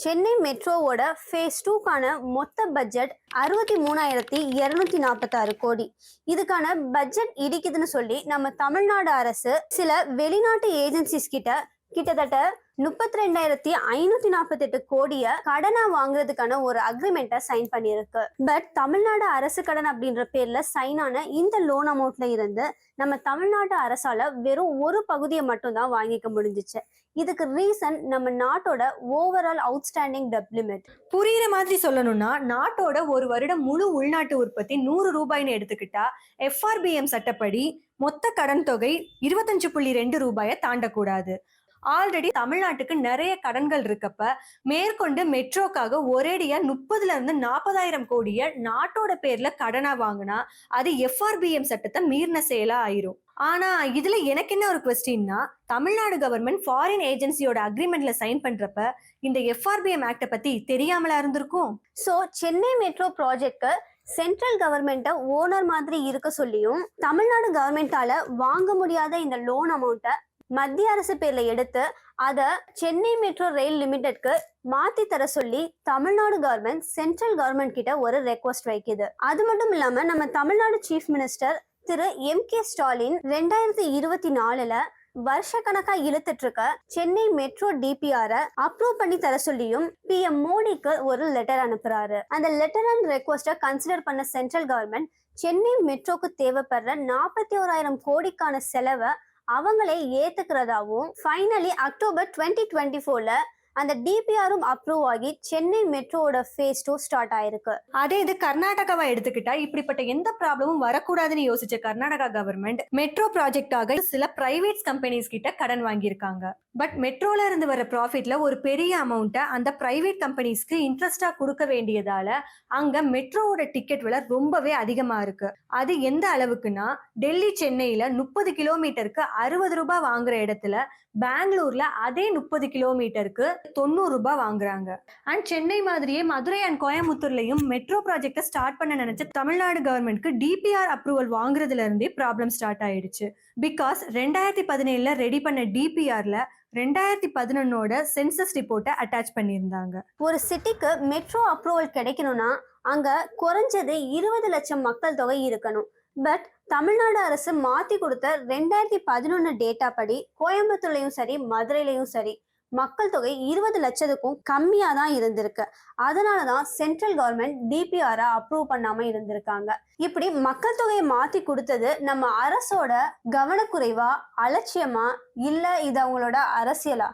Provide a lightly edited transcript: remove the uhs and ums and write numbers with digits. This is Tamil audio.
சென்னை மெட்ரோவோட ஃபேஸ் 2க்கான மொத்த பட்ஜெட் 63,246 கோடி. இதுக்கான பட்ஜெட் இடிக்குதுன்னு சொல்லி நம்ம தமிழ்நாடு அரசு சில வெளிநாட்டு ஏஜென்சிஸ் கிட்டத்தட்ட 32,548 கோடிய கடனா வாங்குறதுக்கான ஒரு அக்ரிமெண்ட்டை சைன் பண்ணியிருக்கு. பட் தமிழ்நாடு அரசு கடன் அப்படின்ற பேர்ல சைன் ஆன இந்த லோன் அமௌண்ட்ல இருந்து நம்ம தமிழ்நாட்டு அரசால வெறும் ஒரு பகுதியை மட்டும் தான் வாங்கிக்க முடிஞ்சிச்சு. இதுக்கு ரீசன் நம்ம நாட்டோட ஓவரால் அவுட்ஸ்டாண்டிங் டெப்ட் லிமிட். புரியுற மாதிரி சொல்லணும்னா, நாட்டோட ஒரு வருடம் முழு உள்நாட்டு உற்பத்தி 100 ரூபாய்னு எடுத்துக்கிட்டா FRBM சட்டப்படி மொத்த கடன் தொகை 25.2 ரூபாயை தாண்டக்கூடாது. ஆல்ரெடி தமிழ்நாட்டுக்கு நிறைய கடன்கள் இருக்கப்ப மேற்கொண்டு மெட்ரோக்காக ஒரேடியா 30,000-40,000 கோடிய நாட்டோட பேர்ல கடனா வாங்கினா அது FRBM சட்டத்தை மீறின செயலா ஆயிரும். ஆனா இதுல எனக்கு என்ன ஒரு கொஸ்டின்னா, தமிழ்நாடு கவர்மெண்ட் ஃபாரின் ஏஜென்சியோட அக்ரிமெண்ட்ல சைன் பண்றப்ப இந்த FRBM ஆக்ட பத்தி தெரியாமலா இருந்திருக்கும். So Chennai metro project central கவர்மெண்ட்டை ஓனர் மாதிரி இருக்க சொல்லியும் தமிழ்நாடு கவர்மெண்டால வாங்க முடியாத இந்த லோன் அமௌண்ட்டை மத்திய அரசு பேர்ல எடுத்து அத சென்னை மெட்ரோ ரயில் லிமிடெட்க்கு மாத்தி தர சொல்லி தமிழ்நாடு கவர்மெண்ட் சென்ட்ரல் கவர்மெண்ட் கிட்ட ஒரு ரெக்வஸ்ட் வைக்குது. அது மட்டும் இல்லாம நம்ம தமிழ்நாடு சீஃப் மினிஸ்டர் திரு MK ஸ்டாலின் 2024ல வருஷ கணக்கா இழுத்துட்டு இருக்க சென்னை மெட்ரோ DPR அப்ரூவ் பண்ணி தர சொல்லியும் PM மோடிக்கு ஒரு லெட்டர் அனுப்புறாரு. அந்த லெட்டர் அண்ட் ரெக்வஸ்ட கன்சிடர் பண்ண சென்ட்ரல் கவர்மெண்ட் சென்னை மெட்ரோக்கு தேவைப்படுற 41,000 கோடிக்கான செலவை அவங்களே ஏத்துக்கிறதாவும் ஃபைனலி அக்டோபர் 2024ல அந்த DPRம் அப்ரூவ் ஆகி சென்னை மெட்ரோவோட ஃபேஸ் 2 ஸ்டார்ட் ஆயிருக்கு. அதே இது கர்நாடகாவை எடுத்துக்கிட்டா இப்படிப்பட்ட எந்த ப்ராப்ளமும் வரக்கூடாதுன்னு யோசிச்ச கர்நாடகா கவர்மெண்ட் மெட்ரோ ப்ராஜெக்டாக சில பிரைவேட் கம்பெனிஸ் கிட்ட கடன் வாங்கியிருக்காங்க. பட் மெட்ரோல இருந்து வர ப்ராஃபிட்ல ஒரு பெரிய அமௌண்ட்டை அந்த பிரைவேட் கம்பெனிஸ்க்கு இன்ட்ரெஸ்டா கொடுக்க வேண்டியதால அங்க மெட்ரோவோட டிக்கெட் விலை ரொம்பவே அதிகமா இருக்கு. அது எந்த அளவுக்குன்னா, டெல்லி சென்னையில 30 கிலோமீட்டருக்கு 60 ரூபாய் வாங்குற இடத்துல பெங்களூர்ல அதே 30 கிலோமீட்டருக்கு 90 ரூபாய் வாங்குறாங்க. அண்ட் சென்னை மாதிரியே மதுரை அண்ட் கோயம்புத்தூர்லயும் மெட்ரோ ப்ராஜெக்ட ஸ்டார்ட் பண்ண நினைச்ச தமிழ்நாடு கவர்மெண்ட்க்கு DPR அப்ரூவல் வாங்குறதுல இருந்தே ப்ராப்ளம் ஸ்டார்ட் ஆயிடுச்சு. பிகாஸ் 2017ல ரெடி பண்ண DPRல 2011ஓட சென்சஸ் ரிப்போர்ட்டை அட்டாச் பண்ணியிருந்தாங்க. ஒரு சிட்டிக்கு மெட்ரோ அப்ரூவல் கிடைக்கணும்னா அங்க குறைஞ்சது 20 லட்சம் மக்கள் தொகை இருக்கணும். பட் தமிழ்நாடு அரசு மாத்தி கொடுத்த 2011 டேட்டா படி கோயம்புத்தூர்லயும் சரி மதுரையிலையும் சரி மக்கள் தொகை 20 லட்சத்துக்கும் கம்மியா தான் இருந்திருக்கு. அதனாலதான் சென்ட்ரல் கவர்மெண்ட் DPR அப்ரூவ் பண்ணாம இருந்திருக்காங்க. இப்படி மக்கள் தொகையை மாத்தி கொடுத்தது நம்ம அரசோட கவனக்குறைவா, அலட்சியமா, இல்ல இது அவங்களோட அரசியலா?